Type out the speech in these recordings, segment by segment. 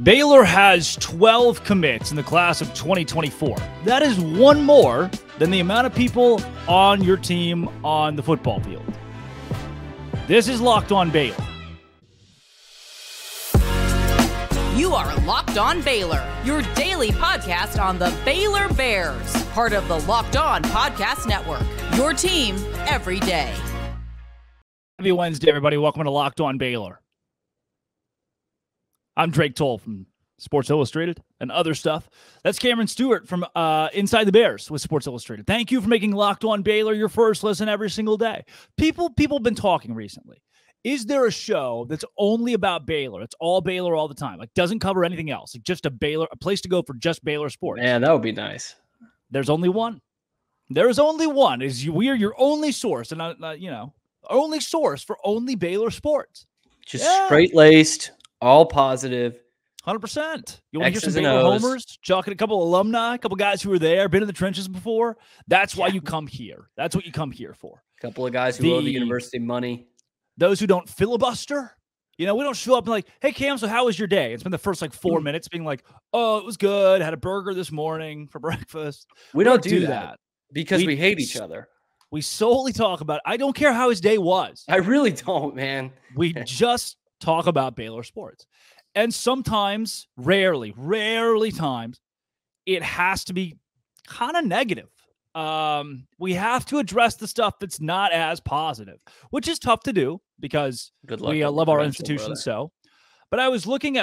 Baylor has 12 commits in the class of 2024. That is one more than the amount of people on your team on the football field. This is Locked On Baylor. You are Locked On Baylor, your daily podcast on the Baylor Bears, part of the Locked On Podcast Network, your team every day. Happy Wednesday, everybody. Welcome to Locked On Baylor. I'm Drake Toll from Sports Illustrated and other stuff. That's Cameron Stewart from Inside the Bears with Sports Illustrated. Thank you for making Locked On Baylor your first listen every single day. People have been talking recently. Is there a show that's only about Baylor? It's all Baylor all the time. Like, doesn't cover anything else. Like, just a place to go for just Baylor sports. Man, that would be nice. There's only one. There's only one. We are your only source, and only source for only Baylor sports. Just straight-laced, all positive. 100%. You want to hear some X's and Baylor O's. homers? Chalking a couple alumni, a couple guys who were there, been in the trenches before. That's why you come here. That's what you come here for. A couple of guys who owe the university money. Those who don't filibuster. We don't show up and like, hey, Cam, so how was your day? It's been the first 4 minutes being like, oh, it was good. Had a burger this morning for breakfast. We don't do that because we hate each other. We solely talk about, I don't care how his day was. I really don't, man. We just talk about Baylor sports. And sometimes, rarely times, it has to be kind of negative. We have to address the stuff that's not as positive, which is tough to do because we love our institution. So, but I was reading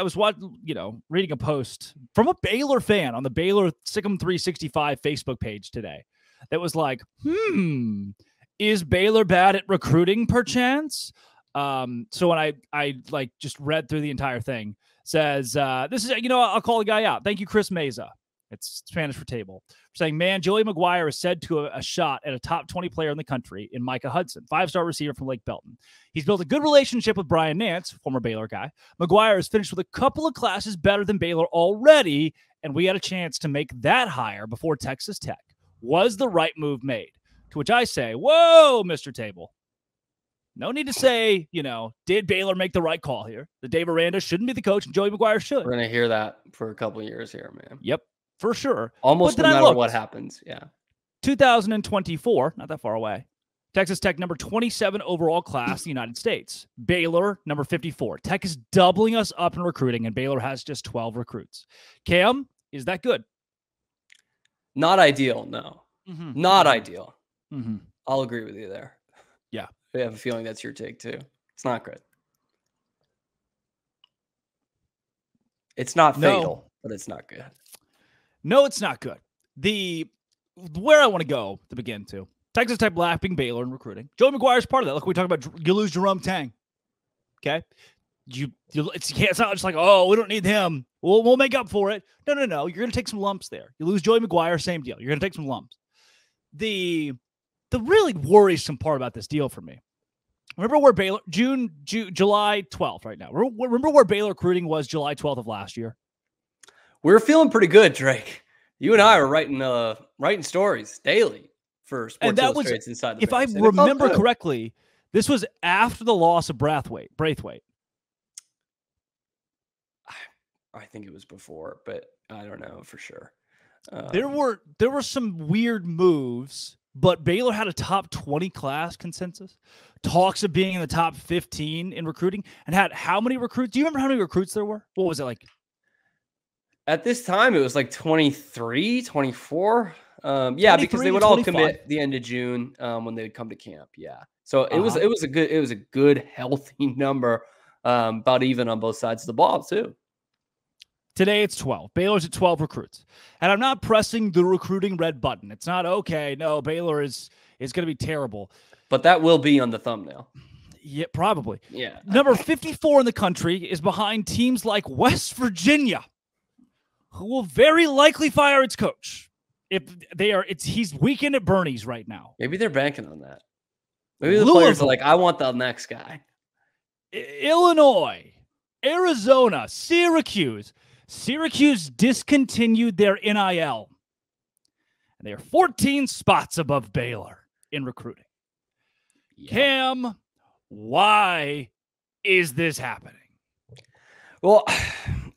a post from a Baylor fan on the Baylor Sick'em 365 Facebook page today that was like, is Baylor bad at recruiting perchance? So when I just read through the entire thing, says, this is, I'll call the guy out. Thank you, Chris Meza. It's Spanish for table. Saying, man, Joey McGuire is said to a shot at a top 20 player in the country in Micah Hudson, 5-star receiver from Lake Belton. He's built a good relationship with Brian Nance, former Baylor guy. McGuire has finished with a couple of classes better than Baylor already, and we had a chance to make that hire before Texas Tech. Was the right move made? To which I say, whoa, Mr. Table. No need to say, did Baylor make the right call here? The Dave Aranda shouldn't be the coach, and Joey McGuire should. We're going to hear that for a couple of years here, man. Yep, for sure. Almost no matter what happens, yeah. 2024, not that far away. Texas Tech, number 27 overall class in the United States. Baylor, number 54. Tech is doubling us up in recruiting, and Baylor has just 12 recruits. Cam, is that good? Not ideal, no. Mm-hmm. Not ideal. Mm-hmm. I'll agree with you there. Yeah. I have a feeling that's your take, too. It's not good. It's not fatal, but it's not good. No, it's not good. Where I want to go to begin to, Texas Tech lapping Baylor in recruiting. Joey McGuire is part of that. Look, we talk about you lose Jerome Tang. Okay? It's not just like, oh, we don't need him. We'll make up for it. No. You're going to take some lumps there. You lose Joey McGuire, same deal. You're going to take some lumps. The really worrisome part about this deal for me, remember where Baylor, July 12th right now. Remember where Baylor recruiting was July 12th of last year? We were feeling pretty good, Drake. You and I were writing stories daily for Sports Illustrated's Inside the Bears. If I remember correctly, this was after the loss of Braithwaite. I think it was before, but I don't know for sure. There were some weird moves, but Baylor had a top 20 class consensus. Talks of being in the top 15 in recruiting, and had how many recruits? Do you remember how many recruits there were? What was it like? At this time, it was like 23, 24. Yeah, because they would all commit the end of June when they would come to camp. Yeah, so it was a good healthy number, about even on both sides of the ball too. Today it's 12. Baylor's at 12 recruits. And I'm not pressing the recruiting red button. It's not, okay, no, Baylor is going to be terrible. But that will be on the thumbnail. Yeah, probably. Yeah. Number 54 in the country is behind teams like West Virginia, who will very likely fire its coach. He's weekend at Bernie's right now. Maybe they're banking on that. Maybe the players are like, I want the next guy. Illinois, Arizona, Syracuse. Syracuse discontinued their NIL. And they are 14 spots above Baylor in recruiting. Yeah. Cam, why is this happening? Well,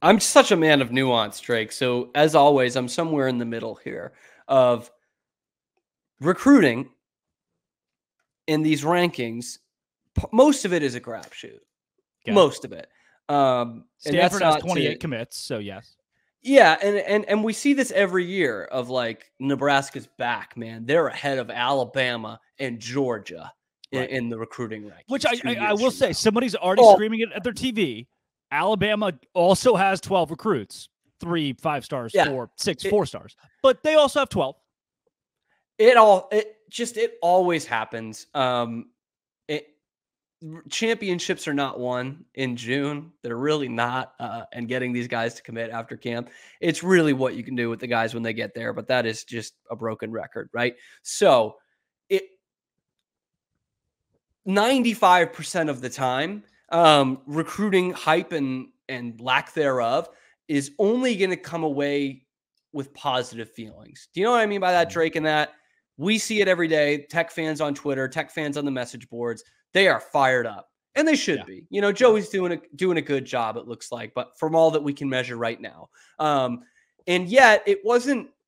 I'm such a man of nuance, Drake. So as always, I'm somewhere in the middle here of recruiting in these rankings. Most of it is a crapshoot. Okay. Most of it. Stanford has 28 commits, so yes. Yeah, and we see this every year of like Nebraska's back, man. They're ahead of Alabama and Georgia in the recruiting rankings. Which I will say, somebody's already screaming it at their TV. Alabama also has 12 recruits, 3 5 stars, 4 6 4 stars, but they also have 12. It always happens. Championships are not won in June. They're really not. And getting these guys to commit after camp, it's really what you can do with the guys when they get there. But that is just a broken record, right? So 95% of the time, recruiting hype and lack thereof is only going to come away with positive feelings. Do you know what I mean by that, Drake? And that we see it every day. Tech fans on Twitter, Tech fans on the message boards, they are fired up, and they should be. You know, Joey's doing a good job, it looks like, but from all that we can measure right now. And yet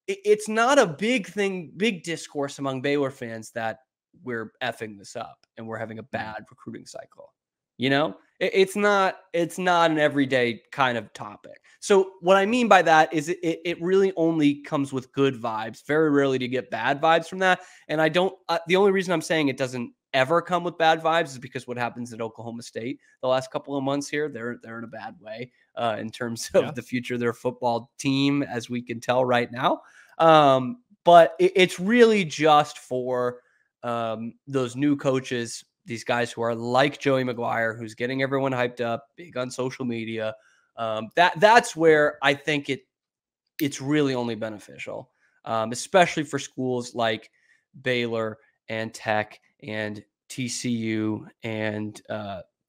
it's not a big thing, big discourse among Baylor fans that we're effing this up and we're having a bad recruiting cycle. You know, it's not an everyday kind of topic. So what I mean by that is it really only comes with good vibes. Very rarely do you get bad vibes from that. And the only reason I'm saying it doesn't ever come with bad vibes is because what happens at Oklahoma State the last couple of months here, they're in a bad way in terms of the future of their football team, as we can tell right now. But it's really just for those new coaches, these guys who are like Joey McGuire, who's getting everyone hyped up, big on social media. That's where I think it's really only beneficial, especially for schools like Baylor and Tech and TCU and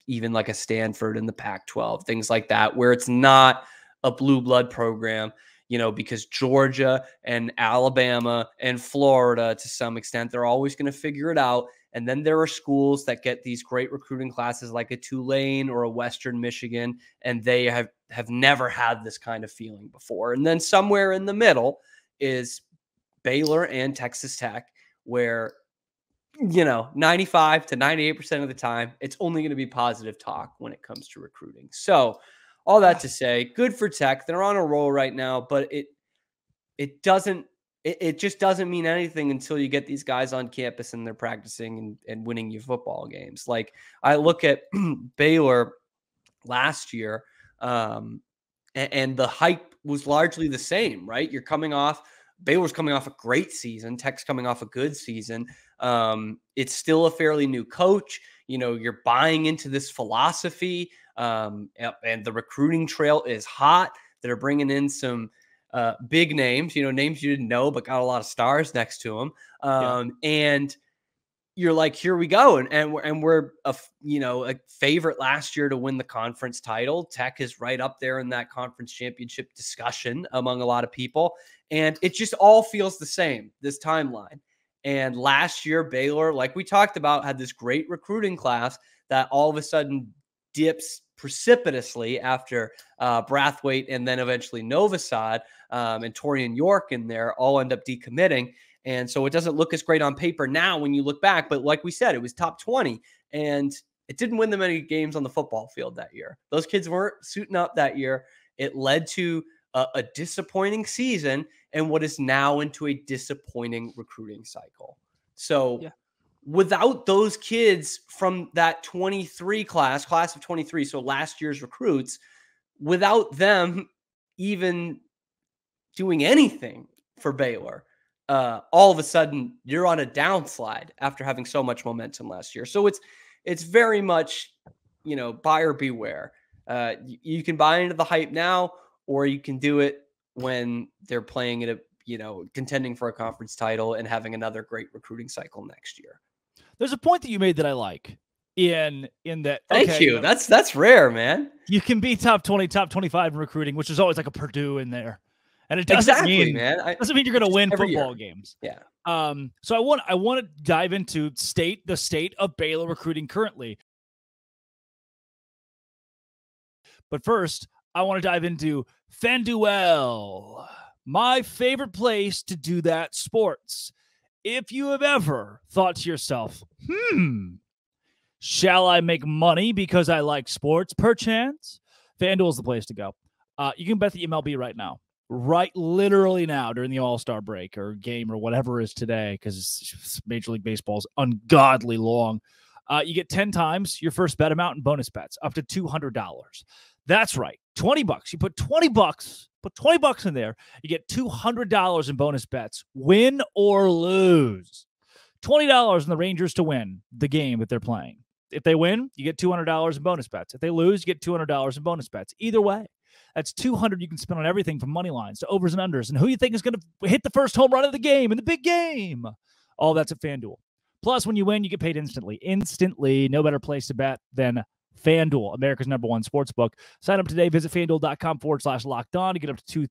even like a Stanford in the Pac-12, things like that, where it's not a blue blood program, you know, because Georgia and Alabama and Florida, to some extent, they're always going to figure it out. And then there are schools that get these great recruiting classes like a Tulane or a Western Michigan, and they have never had this kind of feeling before. And then somewhere in the middle is Baylor and Texas Tech, where, you know, 95 to 98% of the time, it's only going to be positive talk when it comes to recruiting. So all that to say, good for Tech. They're on a roll right now, but it just doesn't mean anything until you get these guys on campus and they're practicing and winning you football games. Like I look at Baylor last year, and the hype was largely the same, right? Baylor's coming off a great season. Tech's coming off a good season. It's still a fairly new coach. You know, you're buying into this philosophy, and the recruiting trail is hot. They're bringing in some big names, you know, names you didn't know, but got a lot of stars next to them. And you're like, here we go. And we're a favorite last year to win the conference title. Tech is right up there in that conference championship discussion among a lot of people. And it just all feels the same, this timeline. And last year, Baylor, like we talked about, had this great recruiting class that all of a sudden dips precipitously after Brathwaite and then eventually Novosad and Torian York in there all end up decommitting. And so it doesn't look as great on paper now when you look back. But like we said, it was top 20 and it didn't win them any games on the football field that year. Those kids weren't suiting up that year. It led to a disappointing season and what is now into a disappointing recruiting cycle. So without those kids from that 23 class of 23, so last year's recruits, without them even doing anything for Baylor, all of a sudden you're on a downslide after having so much momentum last year. So it's very much, you know, buyer beware. You can buy into the hype now, or you can do it when they're playing at contending for a conference title and having another great recruiting cycle next year. There's a point that you made that I like in that. Thank you. That's rare, man. You can be top 20, top 25 in recruiting, which is always like a Purdue in there. And it doesn't mean you're going to win football games. Yeah. So I want to dive into the state of Baylor recruiting currently. But first, I want to dive into FanDuel, my favorite place to do that sports. If you have ever thought to yourself, shall I make money because I like sports, perchance? FanDuel is the place to go. You can bet the MLB right now. Right, literally now during the All-Star break or game or whatever it is today, because Major League Baseball is ungodly long. You get 10 times your first bet amount in bonus bets, up to $200. That's right, $20. You put $20 in there, you get $200 in bonus bets, win or lose. $20 in the Rangers to win the game that they're playing. If they win, you get $200 in bonus bets. If they lose, you get $200 in bonus bets. Either way. That's $200 you can spend on everything from money lines to overs and unders and who you think is going to hit the first home run of the game in the big game. All that's at FanDuel. Plus, when you win, you get paid instantly. Instantly. No better place to bet than FanDuel, America's #1 sportsbook. Sign up today. Visit FanDuel.com/lockedon to get up to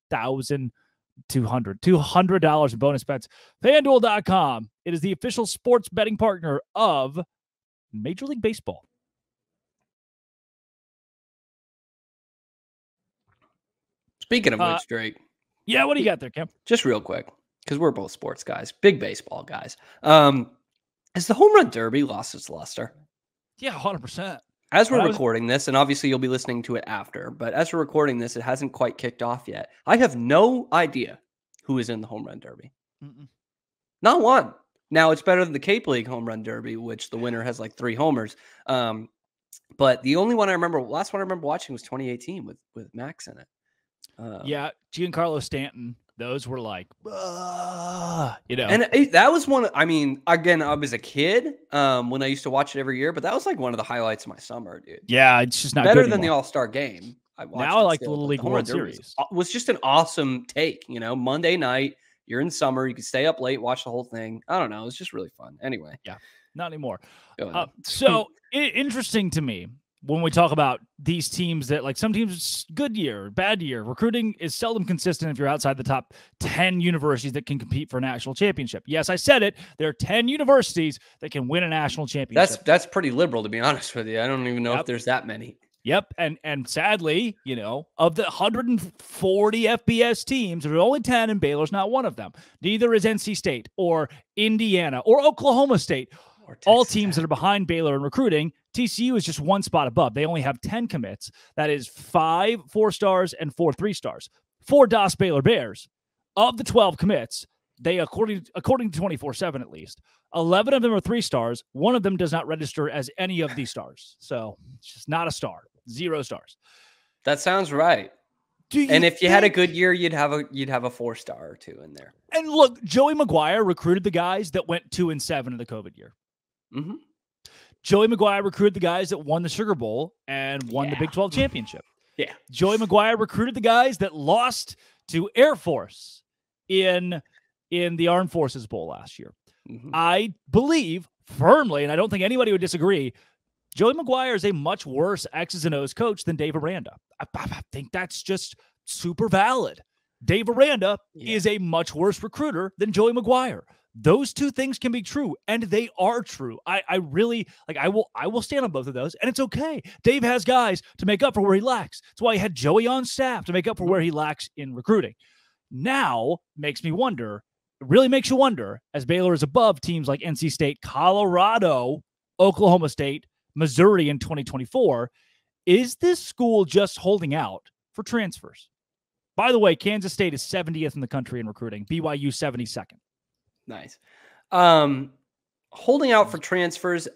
$200 in bonus bets. FanDuel.com. It is the official sports betting partner of Major League Baseball. Speaking of which, Drake. Yeah, what do you got there, Kim? Just real quick, because we're both sports guys, big baseball guys. Has the home run derby lost its luster? Yeah, 100%. As we're recording this, and obviously you'll be listening to it after, but as we're recording this, it hasn't quite kicked off yet. I have no idea who is in the home run derby. Not one. Now, it's better than the Cape League home run derby, which the winner has like 3 homers. But the only one last one I remember watching was 2018 with Max in it. Yeah, Giancarlo Stanton. Those were like, And that was one. I mean, again, I was a kid when I used to watch it every year, but that was like one of the highlights of my summer, dude. Yeah, it's just not better good than the anymore. All-Star game. I like the Little League World Series. Was just an awesome take. You know, Monday night, you're in summer, you can stay up late, watch the whole thing. I don't know, it's just really fun. Anyway, yeah, not anymore. So interesting to me. When we talk about these teams that like some teams, good year, bad year, recruiting is seldom consistent if you're outside the top 10 universities that can compete for a national championship. Yes, I said it. There are 10 universities that can win a national championship. That's pretty liberal, to be honest with you. I don't even know if there's that many. Yep. And sadly, you know, of the 140 FBS teams, there's only 10 and Baylor's not one of them. Neither is NC State or Indiana or Oklahoma State. All teams that are behind Baylor in recruiting. TCU is just one spot above. They only have 10 commits. That is 5 4-stars and 4 3-stars. For DOS Baylor Bears, of the 12 commits, they, according to 24/7 at least, 11 of them are 3-stars. One of them does not register as any of these stars. So it's just not a star. 0 stars. That sounds right. And if you had a good year, you'd have a 4-star or 2 in there. And look, Joey McGuire recruited the guys that went 2-7 in the COVID year. Mm-hmm. Joey McGuire recruited the guys that won the Sugar Bowl and won the Big 12 championship. Yeah. Joey McGuire recruited the guys that lost to Air Force in the Armed Forces Bowl last year. Mm-hmm. I believe firmly, and I don't think anybody would disagree, Joey McGuire is a much worse X's and O's coach than Dave Aranda. I think that's just super valid. Dave Aranda is a much worse recruiter than Joey McGuire. Those two things can be true, and they are true. I really like. I will stand on both of those, and it's okay. Dave has guys to make up for where he lacks. That's why he had Joey on staff to make up for where he lacks in recruiting. Now makes me wonder. It really makes you wonder, as Baylor is above teams like NC State, Colorado, Oklahoma State, Missouri in 2024. Is this school just holding out for transfers? By the way, Kansas State is 70th in the country in recruiting. BYU 72nd. Nice. Holding out for transfers.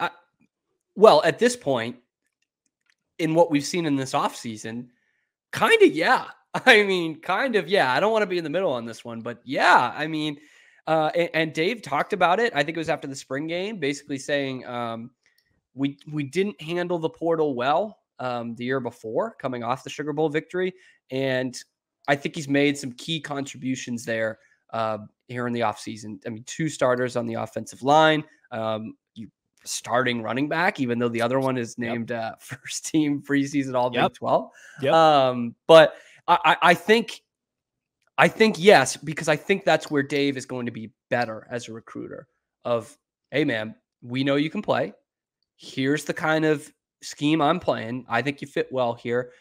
Well, at this point, in what we've seen in this offseason, kind of, yeah. I mean, kind of, yeah. I don't want to be in the middle on this one, but yeah. I mean, and Dave talked about it. I think it was after the spring game, basically saying we didn't handle the portal well the year before, coming off the Sugar Bowl victory. And I think he's made some key contributions there here in the offseason. I mean, 2 starters on the offensive line, you starting running back, even though the other one is named first team preseason all Big 12. But I think yes, because I think that's where Dave is going to be better as a recruiter of, hey man, we know you can play. Here's the kind of scheme I'm playing. I think you fit well here.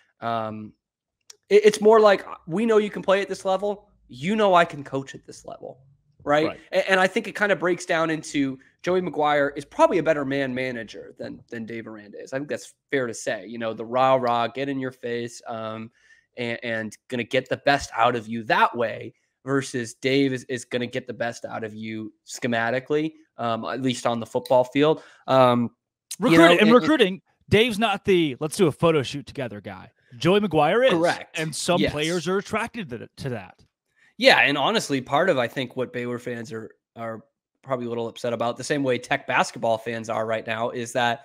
It's more like, we know you can play at this level. You know I can coach at this level, right? And I think it kind of breaks down into Joey McGuire is probably a better man manager than Dave Aranda is. I think that's fair to say. You know, the rah-rah, get in your face, and going to get the best out of you that way, versus Dave is going to get the best out of you schematically, at least on the football field. Recruiting, Dave's not the let's do a photo shoot together guy. Joey McGuire is. Correct. And some players are attracted to that. Yeah, and honestly, part of, I think, what Baylor fans are probably a little upset about, the same way Tech basketball fans are right now, is that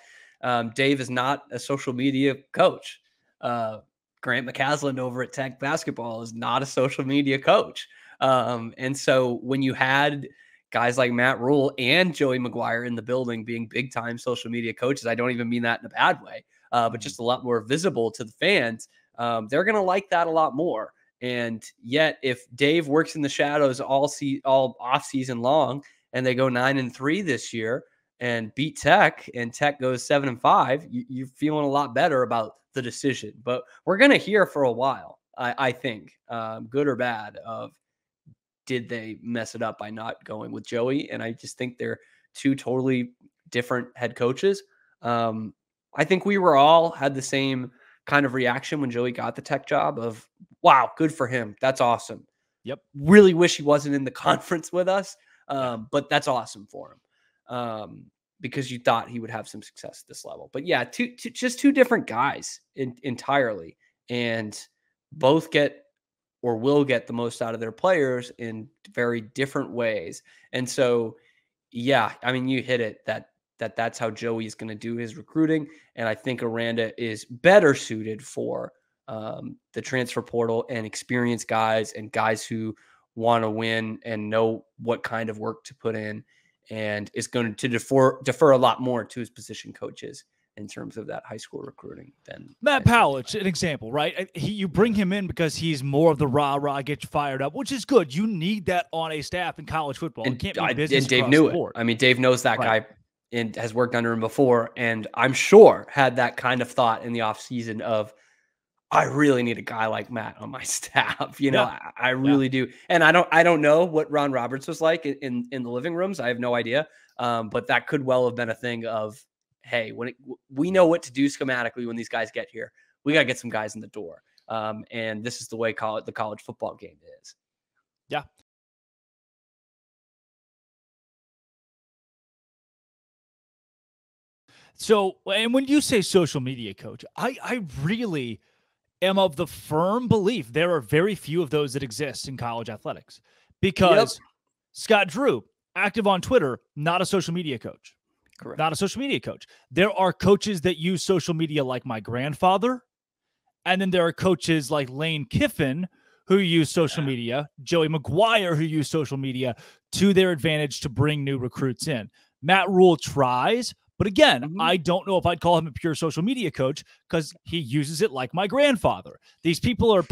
Dave is not a social media coach. Grant McCasland over at Tech basketball is not a social media coach. And so when you had guys like Matt Rule and Joey McGuire in the building being big time social media coaches, I don't even mean that in a bad way, but just a lot more visible to the fans, they're going to like that a lot more. And yet, if Dave works in the shadows all off season long, and they go 9-3 this year and beat Tech, and Tech goes 7-5, you're feeling a lot better about the decision. But we're going to hear for a while, I think, good or bad, of did they mess it up by not going with Joey? And I just think they're two totally different head coaches. I think we were all had the same kind of reaction when Joey got the Tech job of, wow, good for him. That's awesome. Yep. Really wish he wasn't in the conference with us. But that's awesome for him. Because you thought he would have some success at this level. But yeah, just two different guys entirely, and both get or will get the most out of their players in very different ways. And so, yeah, I mean, you hit it that's how Joey is going to do his recruiting. And I think Aranda is better suited for the transfer portal and experienced guys and guys who want to win and know what kind of work to put in, and is going to defer a lot more to his position coaches in terms of that high school recruiting than Matt Powell, an example, right? You bring him in because he's more of the rah-rah, get you fired up, which is good. You need that on a staff in college football. And, it can't be business and Dave knew it. I mean, Dave knows that guy and has worked under him before, and I'm sure had that kind of thought in the offseason of, I really need a guy like Matt on my staff. You know, I really do. And I don't know what Ron Roberts was like in the living rooms. I have no idea. But that could well have been a thing of, hey, we know what to do schematically when these guys get here. We got to get some guys in the door. And this is the way the college football game is. Yeah. So, and when you say social media coach, I really am of the firm belief there are very few of those that exist in college athletics, because Scott Drew, active on Twitter, not a social media coach. Correct. Not a social media coach. There are coaches that use social media like my grandfather. And then there are coaches like Lane Kiffin who use social media, Joey McGuire who use social media to their advantage to bring new recruits in. Matt Rule tries, but again, I don't know if I'd call him a pure social media coach because he uses it like my grandfather. These people are,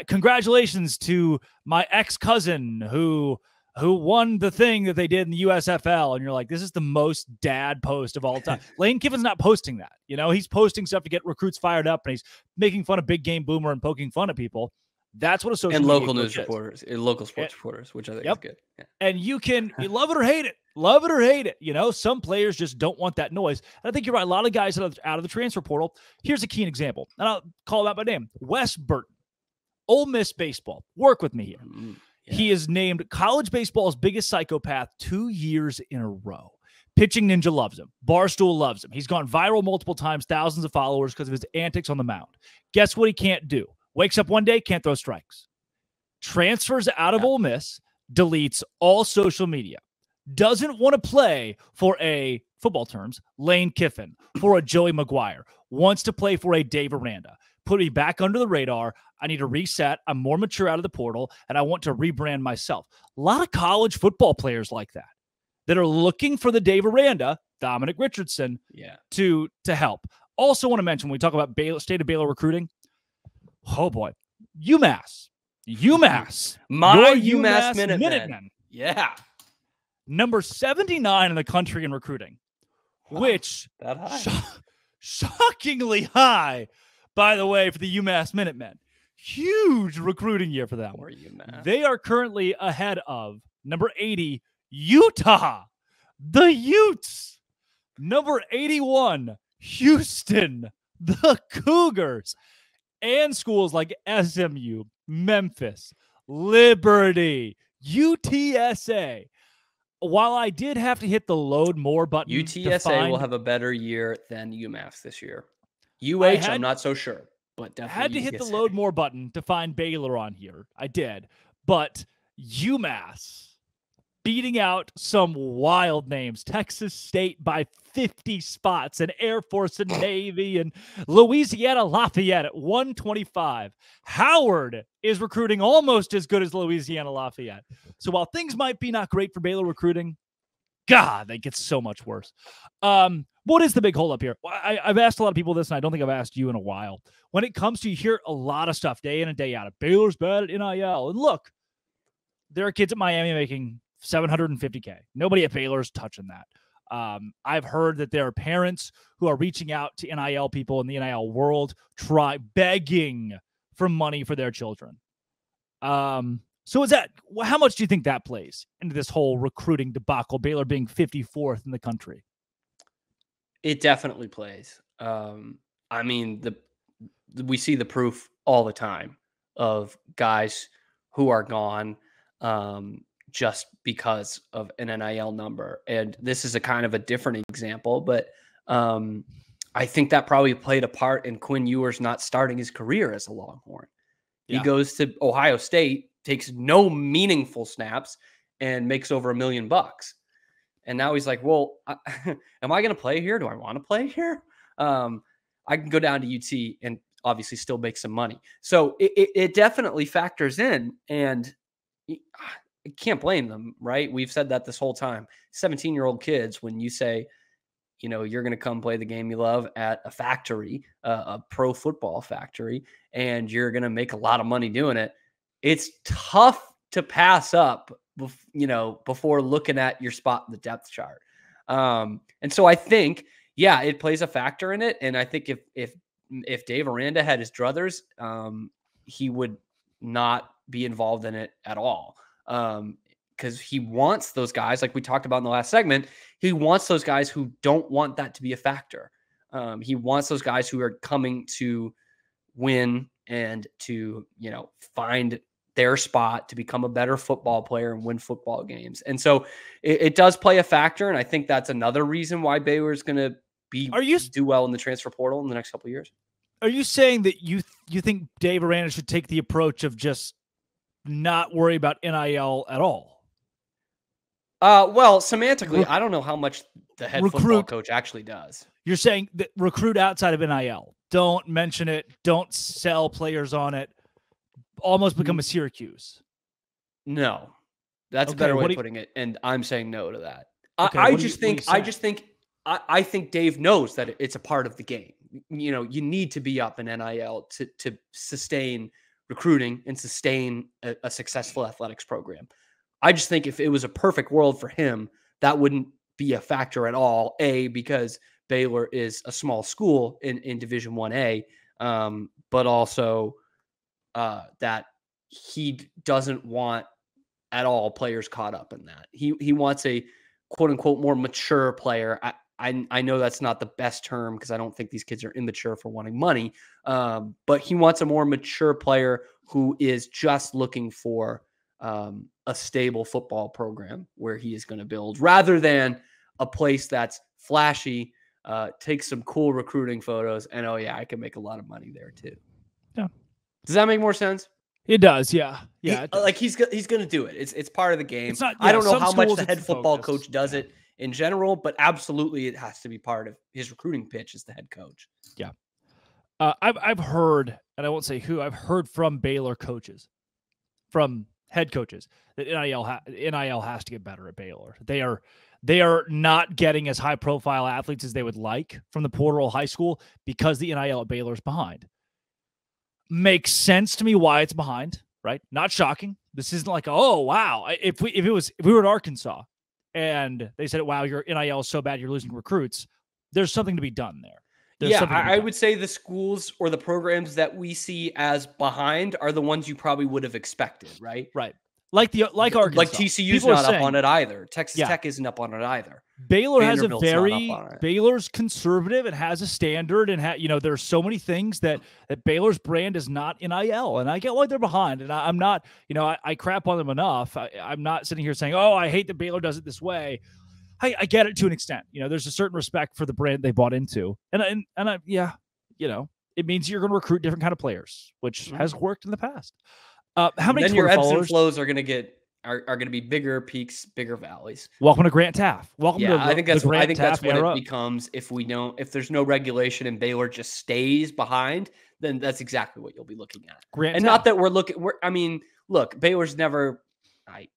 congratulations to my ex-cousin who won the thing that they did in the USFL. And you're like, this is the most dad post of all time. Lane Kiffin's not posting that. You know, he's posting stuff to get recruits fired up, and he's making fun of Big Game Boomer and poking fun at people. That's what a social and media local news is. reporters, and local sports reporters, which I think is good. Yeah. And you love it or hate it. Love it or hate it. You know, some players just don't want that noise. And I think you're right. A lot of guys out of the transfer portal. Here's a key example, and I'll call out by name. Wes Burton, Ole Miss baseball. Work with me here. Yeah. He is named college baseball's biggest psychopath 2 years in a row. Pitching Ninja loves him. Barstool loves him. He's gone viral multiple times, thousands of followers because of his antics on the mound. Guess what he can't do? Wakes up one day, can't throw strikes. Transfers out of Ole Miss, deletes all social media. Doesn't want to play for a, football terms, Lane Kiffin, for a Joey McGuire. Wants to play for a Dave Aranda. Put me back under the radar. I need to reset. I'm more mature out of the portal, and I want to rebrand myself. A lot of college football players like that are looking for the Dave Aranda, Dominic Richardson, to help. Also want to mention, when we talk about state of Baylor recruiting, oh boy, UMass. My UMass Minutemen. Yeah. Number 79 in the country in recruiting, which that high. Shockingly high, by the way, for the UMass Minutemen. huge recruiting year for them. Or UMass. They are currently ahead of number 80, Utah, the Utes. Number 81, Houston, the Cougars, and schools like SMU, Memphis, Liberty, UTSA. While I did have to hit the load more button, UTSA will have a better year than UMass this year. I'm not so sure, but definitely had to hit the load more button to find Baylor on here. I did, but UMass beating out some wild names. Texas State by 50 spots, and Air Force and Navy, and Louisiana Lafayette at 125. Howard is recruiting almost as good as Louisiana Lafayette. So while things might be not great for Baylor recruiting, God, they get so much worse. What is the big holdup here? I've asked a lot of people this, and I don't think I've asked you in a while. When it comes to, you hear a lot of stuff day in and day out. Baylor's bad at NIL. And look, there are kids at Miami making $750K. Nobody at Baylor is touching that. I've heard that there are parents who are reaching out to NIL people in the NIL world, begging for money for their children. So how much do you think that plays into this whole recruiting debacle, Baylor being 54th in the country? It definitely plays. I mean, we see the proof all the time of guys who are gone just because of an NIL number. And this is a kind of a different example, but I think that probably played a part in Quinn Ewers not starting his career as a Longhorn. Yeah. He goes to Ohio State, takes no meaningful snaps, and makes over $1 million. And now he's like, well, am I going to play here? Do I want to play here? I can go down to UT and obviously still make some money. So it definitely factors in, and I can't blame them, right? We've said that this whole time. 17-year-old kids, when you say, you know, you're going to come play the game you love at a factory, a pro football factory, and you're going to make a lot of money doing it, it's tough to pass up, you know, before looking at your spot in the depth chart. And so I think, yeah, it plays a factor in it. And I think if Dave Aranda had his druthers, he would not be involved in it at all. Because he wants those guys, like we talked about in the last segment, he wants those guys who don't want that to be a factor. He wants those guys who are coming to win and to, you know, find their spot to become a better football player and win football games. And so it does play a factor. And I think that's another reason why Baylor is going to do well in the transfer portal in the next couple of years. Are you saying that you think Dave Aranda should take the approach of just not worry about NIL at all? Well, semantically, I don't know how much the head football coach actually does. You're saying that recruit outside of NIL. Don't mention it. Don't sell players on it. Almost become a Syracuse. No, that's a better way of putting it. And I'm saying no to that. I think Dave knows that it's a part of the game. You know, you need to be up in NIL to sustain recruiting and sustain a successful athletics program. I just think if it was a perfect world for him, that wouldn't be a factor at all. Because Baylor is a small school in Division 1A, but also that he doesn't want at all players caught up in that. He wants a quote unquote more mature player. I know that's not the best term because I don't think these kids are immature for wanting money. But he wants a more mature player who is just looking for a stable football program where he is going to build, rather than a place that's flashy, take some cool recruiting photos, and oh yeah, I can make a lot of money there too. Yeah. Does that make more sense? It does. Yeah. Yeah. Like he's going to do it. It's part of the game. I don't know how much the head football coach does it in general, but absolutely it has to be part of his recruiting pitch as the head coach. Yeah. I've heard, and I won't say who, I've heard from Baylor coaches, from head coaches, that NIL has to get better at Baylor. They are not getting as high profile athletes as they would like from the portal high school because the NIL at Baylor is behind. Makes sense to me why it's behind, right? Not shocking. This isn't like, oh wow. If we were in Arkansas and they said, wow, your NIL is so bad you're losing recruits, there's something to be done there. I would say the schools or the programs that we see as behind are the ones you probably would have expected, right? Right. Like Arkansas. Like TCU's not up on it either. Texas Tech isn't up on it either. Baylor has Baylor's conservative. It has a standard, and there's so many things that Baylor's brand is not NIL, and I get why they're behind. And I'm not, I crap on them enough. I'm not sitting here saying, oh, I hate that Baylor does it this way. I get it to an extent. There's a certain respect for the brand they bought into, and it means you're going to recruit different kind of players, which has worked in the past. How many then your ebbs and flows are going to are going to be bigger peaks, bigger valleys. Welcome to Grant Taft. I think that's what it becomes if there's no regulation and Baylor just stays behind, then that's exactly what you'll be looking at. Not that look, Baylor's never, I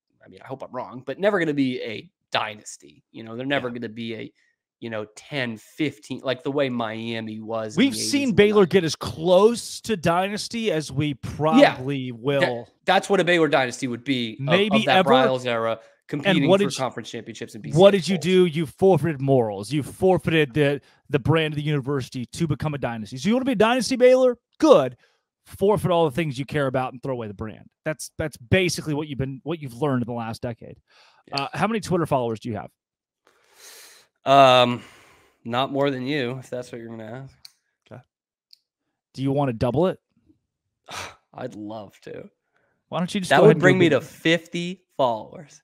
hope I'm wrong, but never going to be a dynasty. They're never going to be a 10, 15, like the way Miami was. We've seen Baylor get as close to dynasty as we probably will. That's what a Baylor dynasty would be. Maybe of that Bryles era, competing for conference championships and BCS. What did you do? You forfeited morals. You forfeited the brand of the university to become a dynasty. So you want to be a dynasty, Baylor? Good. Forfeit all the things you care about and throw away the brand. That's basically what you've learned in the last decade. Yeah. How many Twitter followers do you have? Not more than you, if that's what you're going to ask. Okay. Do you want to double it? I'd love to. Why don't you just? That would bring me to 50 followers.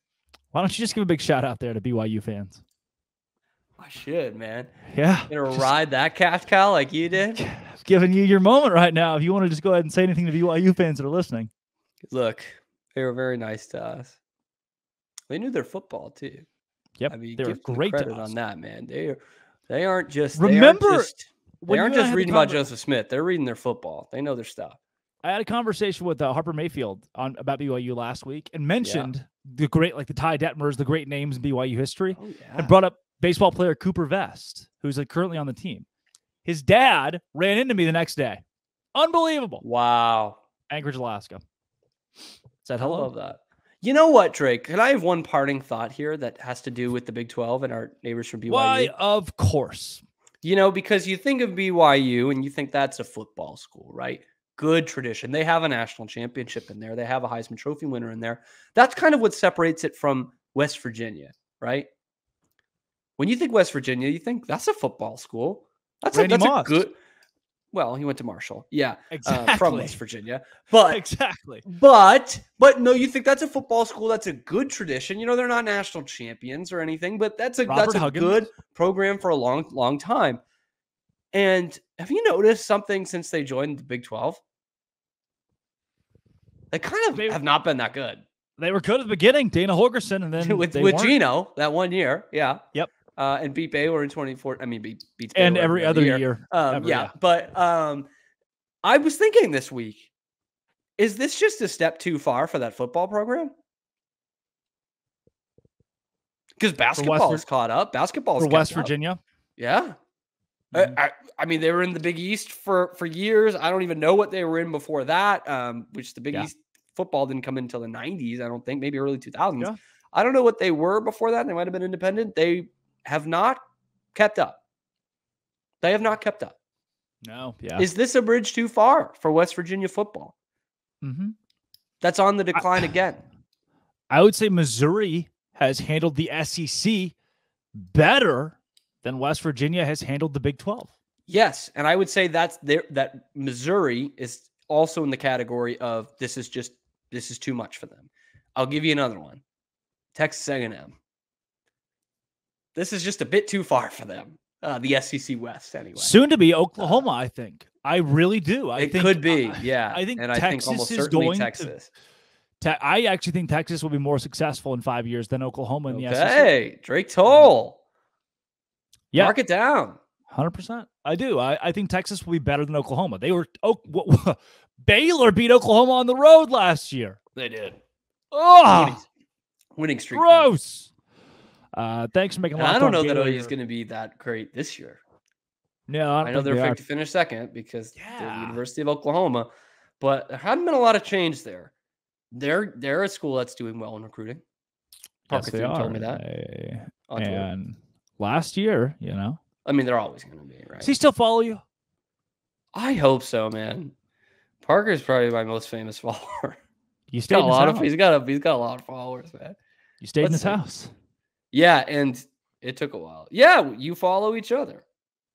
Why don't you just give a big shout out there to BYU fans? I should, man. Yeah. Gonna ride that cash cow like you did. I'm giving you your moment right now. If you want to just go ahead and say anything to BYU fans that are listening. Look, they were very nice to us. They knew their football too. Yep, they were great credit on that, man. They aren't just reading about Joseph Smith. They're reading their football. They know their stuff. I had a conversation with Harper Mayfield about BYU last week and mentioned the Ty Detmers, the great names in BYU history, and brought up baseball player Cooper Vest, who's currently on the team. His dad ran into me the next day. Unbelievable! Wow, Anchorage, Alaska. Said hello. I love that. You know what, Drake? Can I have one parting thought here that has to do with the Big 12 and our neighbors from BYU? Why, of course. Because you think of BYU and you think that's a football school, right? Good tradition. They have a national championship in there. They have a Heisman Trophy winner in there. That's kind of what separates it from West Virginia, right? When you think West Virginia, you think that's a football school. That's a good. Well, he went to Marshall. Yeah. Exactly. From West Virginia. But exactly. But no, you think that's a football school. That's a good tradition. They're not national champions or anything, but that's a good program for a long, long time. And have you noticed something since they joined the Big 12? They kind of have not been that good. They were good at the beginning, Dana Holgerson, and then with Gino that 1 year. Yeah. Yep. And beat Baylor in 2014. I mean, beats Baylor and every other year. But I was thinking this week, is this just a step too far for that football program? Because basketball is caught up. Basketball is West Virginia. Yeah. I mean, they were in the Big East for years. I don't even know what they were in before that, which the Big East football didn't come in until the 90s, I don't think, maybe early 2000s. Yeah. I don't know what they were before that. They might have been independent. They have not kept up. They have not kept up. No. Yeah. Is this a bridge too far for West Virginia football? Mm-hmm. That's on the decline again. I would say Missouri has handled the SEC better than West Virginia has handled the Big 12. Yes, and I would say that Missouri is also in the category of this is too much for them. I'll give you another one. Texas A&M. This is just a bit too far for them. The SEC West, anyway. Soon to be Oklahoma, I think. I really do. I think could be, yeah. I think Texas I think almost is certainly going Texas. I actually think Texas will be more successful in 5 years than Oklahoma in the SEC. Hey, Drake Toll. Yeah. Mark it down. 100%. I do. I think Texas will be better than Oklahoma. Baylor beat Oklahoma on the road last year. They did. Oh, winning streak. Gross. Thanks for making. I don't know that OU's going to be that great this year. No, I know they're picked to finish second because they're the University of Oklahoma, but there hadn't been a lot of change there. They're a school that's doing well in recruiting. Yes, they are. Told me that. And last year, I mean, they're always going to be, right? Does he still follow you? I hope so, man. Parker's probably my most famous follower. You stayed in his house. He's got a lot of followers, man. You stayed in his house. Yeah, and it took a while. Yeah, you follow each other.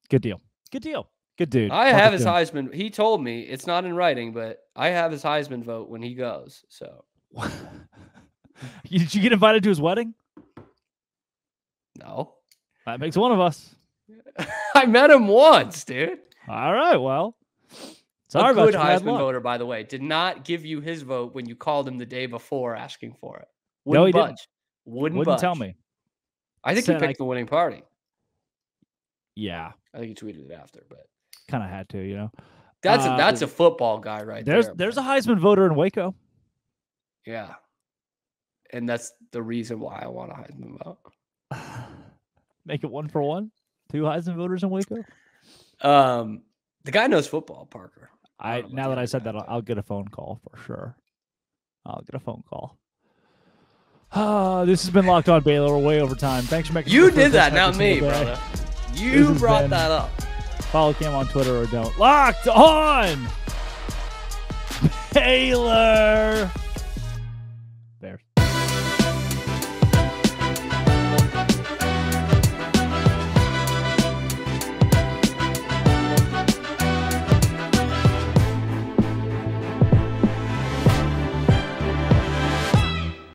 Good deal. Good deal. Good dude. I have his Heisman. He told me it's not in writing, but I have his Heisman vote when he goes. So, did you get invited to his wedding? No. That makes one of us. I met him once, dude. All right. Well, sorry about your Heisman voter, by the way. Did not give you his vote when you called him the day before asking for it. Wouldn't budge. Didn't. Wouldn't budge. Tell me. I think he picked the winning party. Yeah. I think he tweeted it after, but kind of had to, you know. That's a football guy right there. There's a Heisman voter in Waco. Yeah. And that's the reason why I want a Heisman vote. Make it 1-for-1. 2 Heisman voters in Waco. The guy knows football, Parker. Now that I said that, I'll get a phone call for sure. I'll get a phone call. This has been Locked On Baylor. We're way over time. Thanks for making. You did that, not me, brother. You brought that up. Follow Cam on Twitter or don't. Locked On Baylor.